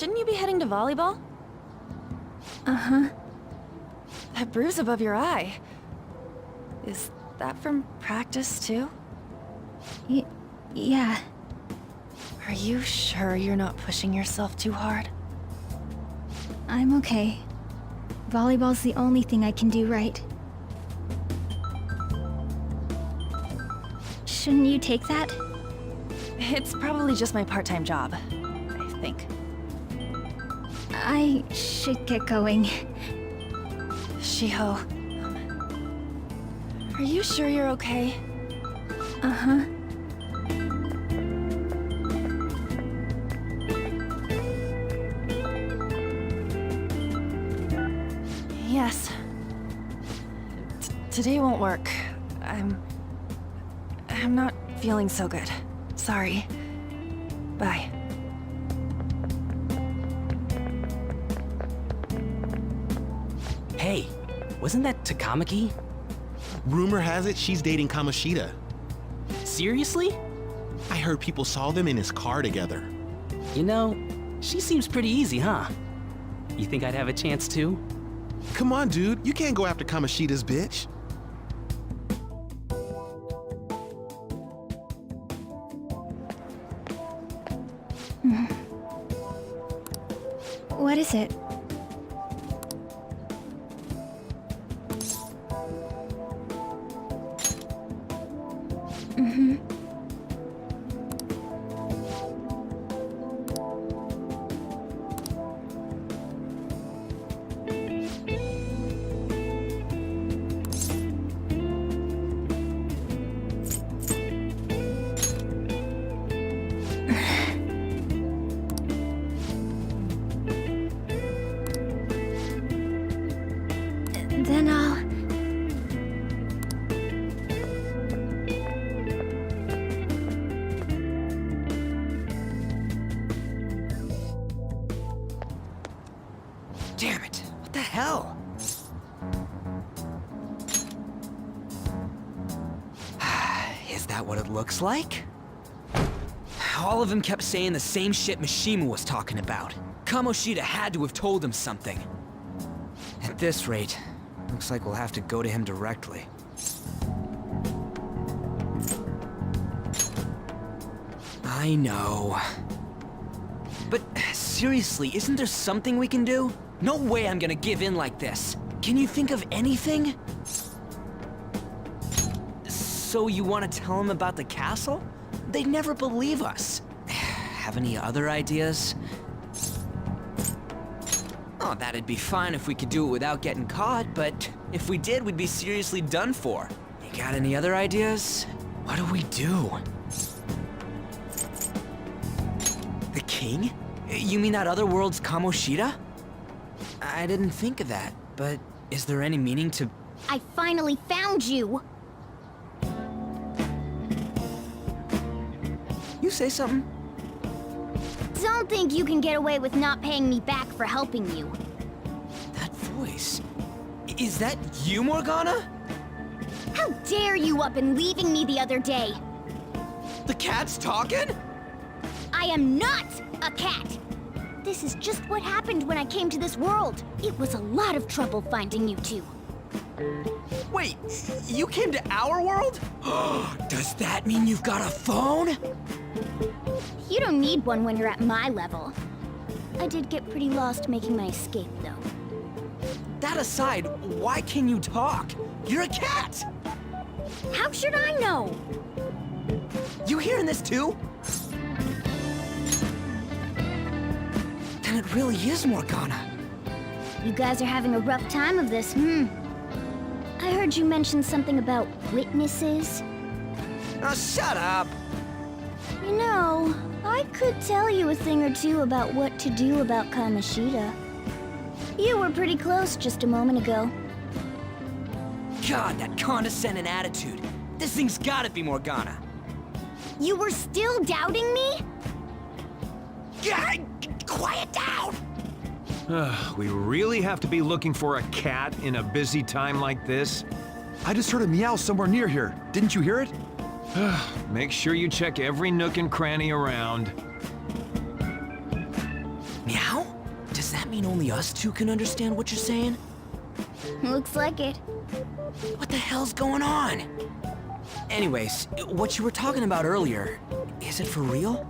shouldn't you be heading to volleyball? Uh-huh. That bruise above your eye. Is that from practice, too? Yeah. Are you sure you're not pushing yourself too hard? I'm okay. Volleyball's the only thing I can do right. Shouldn't you take that? It's probably just my part-time job, I think. I should get going. Shiho, are you sure you're okay? Uh-huh. Yes. Today won't work. I'm not feeling so good. Sorry. Bye. Hey, wasn't that Takamaki? Rumor has it she's dating Kamoshida. Seriously? I heard people saw them in his car together. You know, she seems pretty easy, huh? You think I'd have a chance too? Come on, dude. You can't go after Kamoshida's bitch. What is it? Then I'll... Damn it! What the hell? Is that what it looks like? All of them kept saying the same shit Mishima was talking about. Kamoshida had to have told him something. At this rate, looks like we'll have to go to him directly. I know. But seriously, isn't there something we can do? No way I'm gonna give in like this. Can you think of anything? So you want to tell him about the castle? They'd never believe us. Have any other ideas? Oh, that'd be fine if we could do it without getting caught, but if we did, we'd be seriously done for. You got any other ideas? What do we do? The king? You mean that other world's Kamoshida? I didn't think of that, but is there any meaning to... I finally found you! You say something? Don't think you can get away with not paying me back for helping you. That voice... Is that you, Morgana? How dare you up and leaving me the other day? The cat's talking? I am not a cat! This is just what happened when I came to this world. It was a lot of trouble finding you two. Wait, you came to our world? Does that mean you've got a phone? You don't need one when you're at my level. I did get pretty lost making my escape, though. That aside, why can you talk? You're a cat! How should I know? You hearing this too? Then it really is Morgana. You guys are having a rough time of this, I heard you mention something about witnesses. Oh, shut up! You know, I could tell you a thing or two about what to do about Kamoshida. You were pretty close just a moment ago. God, that condescending attitude. This thing's gotta be Morgana. You were still doubting me? God, quiet down! We really have to be looking for a cat in a busy time like this? I just heard a meow somewhere near here. Didn't you hear it? Make sure you check every nook and cranny around. Meow? mean only us two can understand what you're saying? Looks like it. What the hell's going on? Anyways, what you were talking about earlier, is it for real?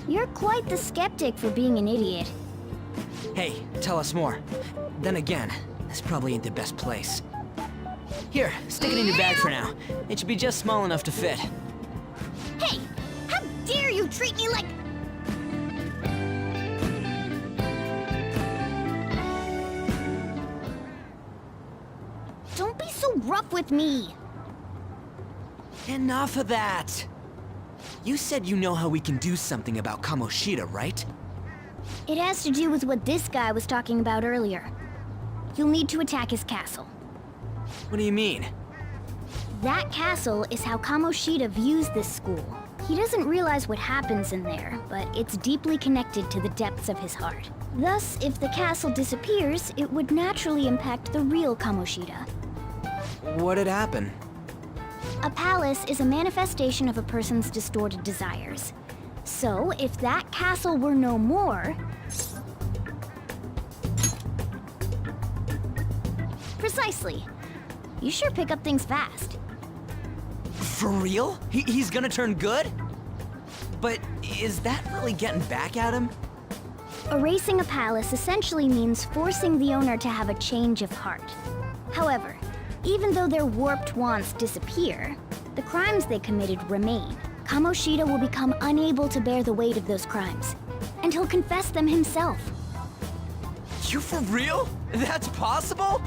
You're quite the skeptic for being an idiot. Hey, tell us more. Then again, this probably ain't the best place. Here, stick it in your bag for now. It should be just small enough to fit. Hey! How dare you treat me like... Don't be so rough with me! Enough of that! You said you know how we can do something about Kamoshida, right? It has to do with what this guy was talking about earlier. You'll need to attack his castle. What do you mean? That castle is how Kamoshida views this school. He doesn't realize what happens in there, but it's deeply connected to the depths of his heart. Thus, if the castle disappears, it would naturally impact the real Kamoshida. What'd happen? A palace is a manifestation of a person's distorted desires. So, if that castle were no more... Precisely. You sure pick up things fast. For real? He's gonna turn good? But is that really getting back at him? Erasing a palace essentially means forcing the owner to have a change of heart. However, even though their warped wants disappear, the crimes they committed remain. Kamoshida will become unable to bear the weight of those crimes, and he'll confess them himself. You for real? That's possible?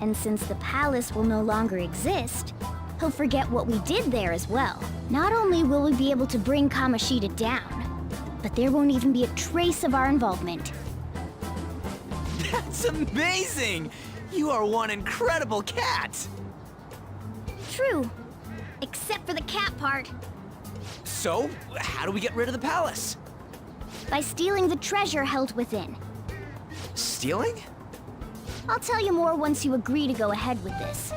And since the palace will no longer exist, he'll forget what we did there as well. Not only will we be able to bring Kamoshida down, but there won't even be a trace of our involvement. That's amazing! You are one incredible cat! True. Except for the cat part. So, how do we get rid of the palace? By stealing the treasure held within. Stealing? I'll tell you more once you agree to go ahead with this.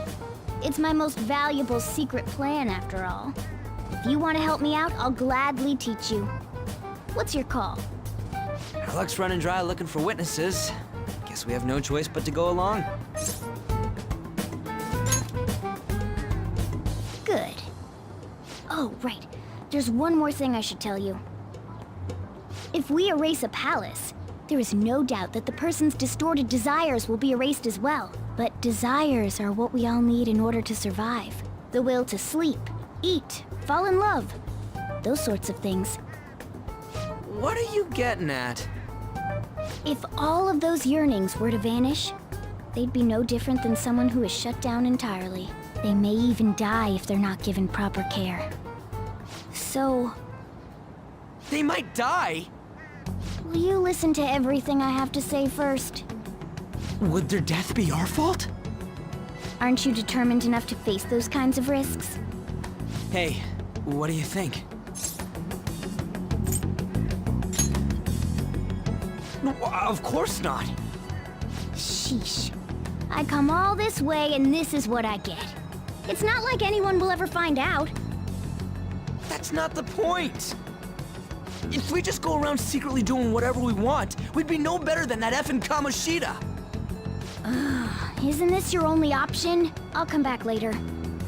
It's my most valuable secret plan, after all. If you want to help me out, I'll gladly teach you. What's your call? Our luck's running dry looking for witnesses. Guess we have no choice but to go along. Good. Oh, right. There's one more thing I should tell you. If we erase a palace, there is no doubt that the person's distorted desires will be erased as well. But desires are what we all need in order to survive. The will to sleep, eat, fall in love. Those sorts of things. What are you getting at? If all of those yearnings were to vanish, they'd be no different than someone who is shut down entirely. They may even die if they're not given proper care. So... They might die? will you listen to everything I have to say first? Would their death be our fault? Aren't you determined enough to face those kinds of risks? Hey, what do you think? No, of course not. Sheesh. I come all this way and this is what I get. It's not like anyone will ever find out. That's not the point. If we just go around secretly doing whatever we want, we'd be no better than that effing Kamoshida. Isn't this your only option? I'll come back later.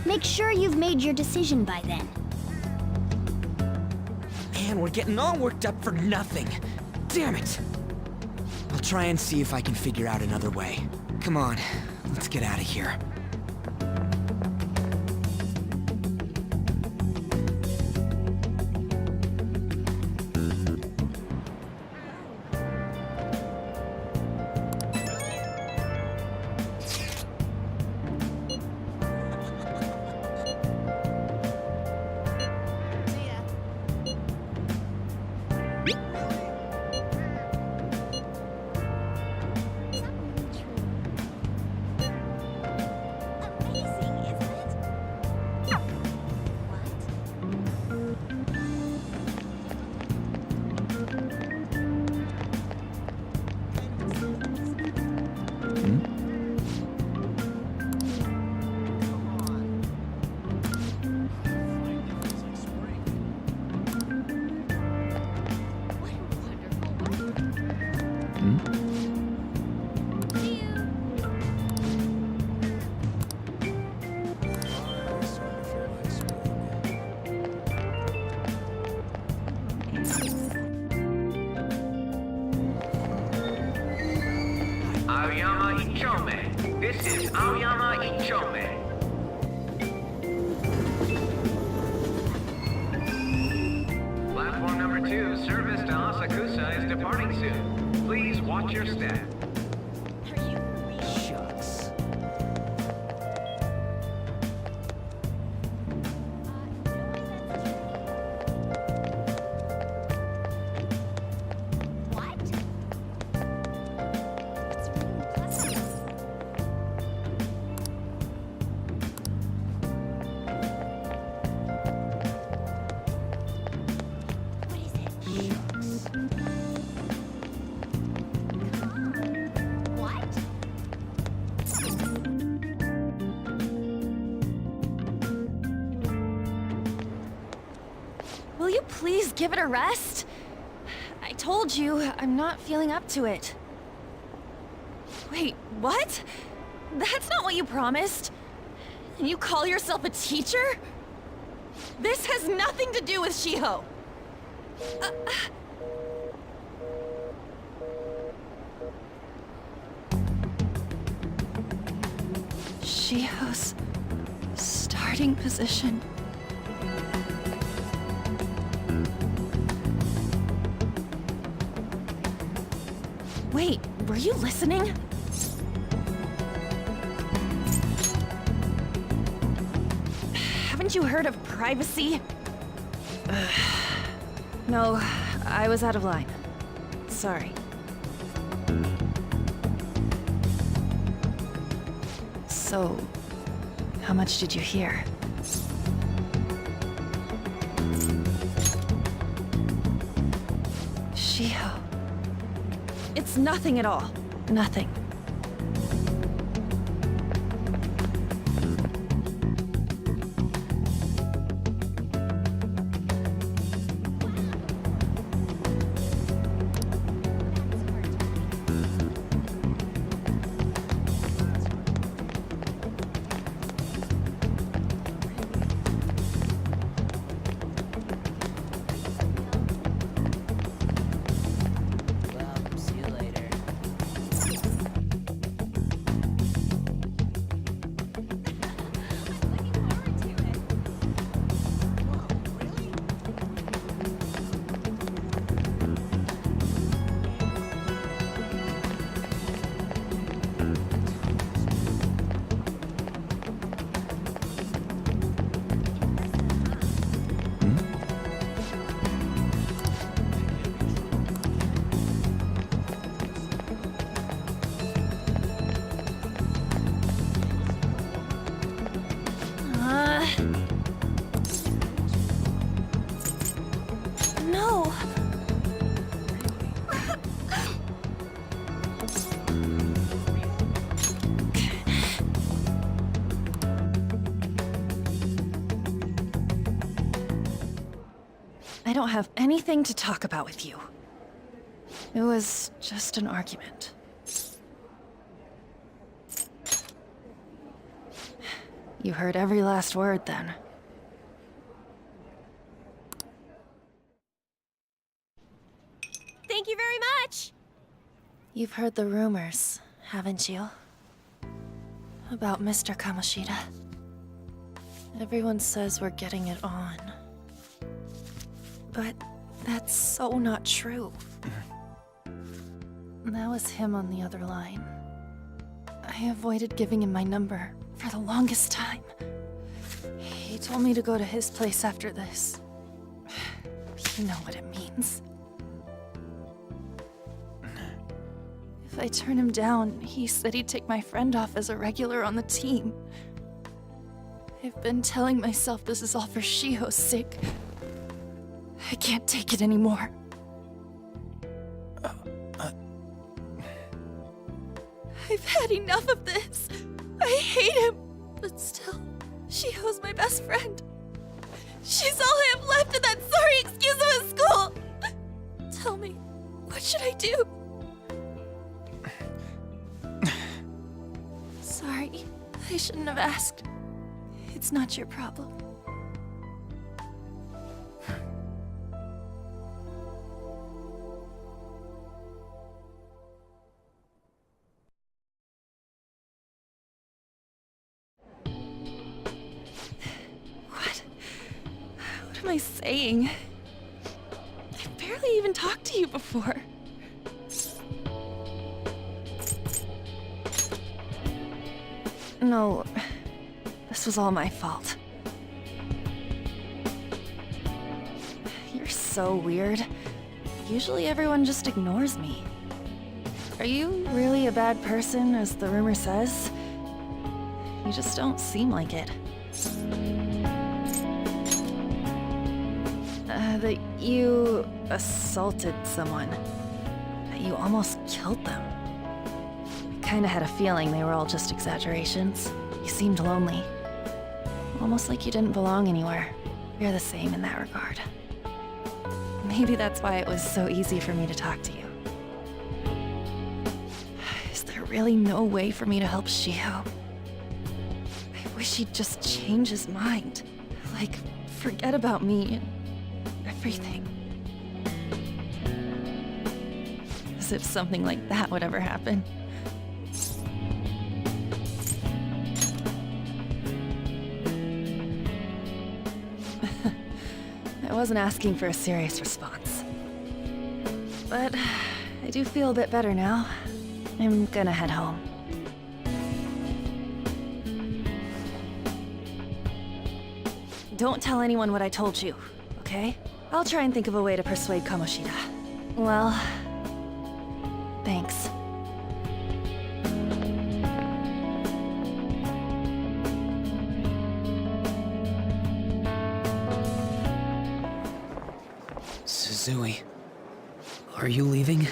Make sure you've made your decision by then. Man, we're getting all worked up for nothing. Damn it. I'll try and see if I can figure out another way. Come on, let's get out of here. Ichome. This is Aoyama Ichome. Platform number 2, service to Asakusa is departing soon. Please watch your step. Shucks. What? It's really pleasant. What is it? What? Will you please give it a rest? I told you, I'm not feeling up to it. Wait, what? That's not what you promised. And you call yourself a teacher? This has nothing to do with Shiho. Shiho's starting position. Wait, were you listening? Haven't you heard of privacy? No, I was out of line. Sorry. So, how much did you hear? Shiho. It's nothing at all. Nothing. Well, see you later. No. I don't have anything to talk about with you. It was just an argument. You heard every last word then. Thank you very much! You've heard the rumors, haven't you? About Mr. Kamoshida. Everyone says we're getting it on. But that's so not true. That was him on the other line. I avoided giving him my number for the longest time. He told me to go to his place after this. You know what it means. If I turn him down, he said he'd take my friend off as a regular on the team. I've been telling myself this is all for Shiho's sake. I can't take it anymore. I've had enough of this. I hate him. But still, Shiho's my best friend. She's all I have left in that sorry excuse of a school. Tell me, what should I do? Sorry, I shouldn't have asked. It's not your problem. am I saying? I barely even talked to you before. No, this was all my fault. You're so weird. Usually everyone just ignores me. Are you really a bad person, as the rumor says? You just don't seem like it. That you assaulted someone. That you almost killed them. I kinda had a feeling they were all just exaggerations. You seemed lonely. Almost like you didn't belong anywhere. You're the same in that regard. Maybe that's why it was so easy for me to talk to you. Is there really no way for me to help Shio? I wish he'd just change his mind. Like, forget about me and everything. As if something like that would ever happen. I wasn't asking for a serious response. But I do feel a bit better now. I'm gonna head home. Don't tell anyone what I told you, okay? I'll try and think of a way to persuade Kamoshida. Well, thanks. Suzui, are you leaving?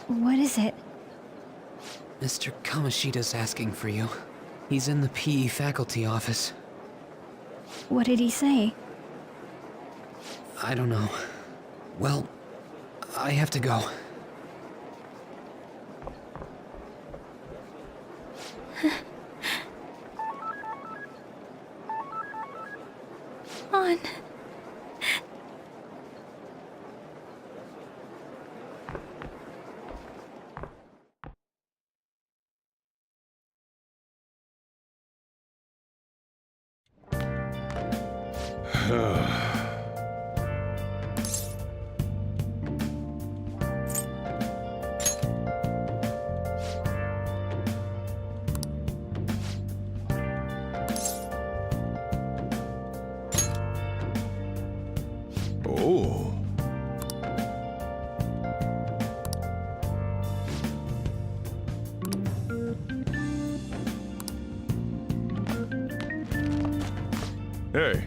What is it? Mr. Kamoshida's asking for you. He's in the PE faculty office. What did he say? I don't know. Well, I have to go. On. Oh. Hey,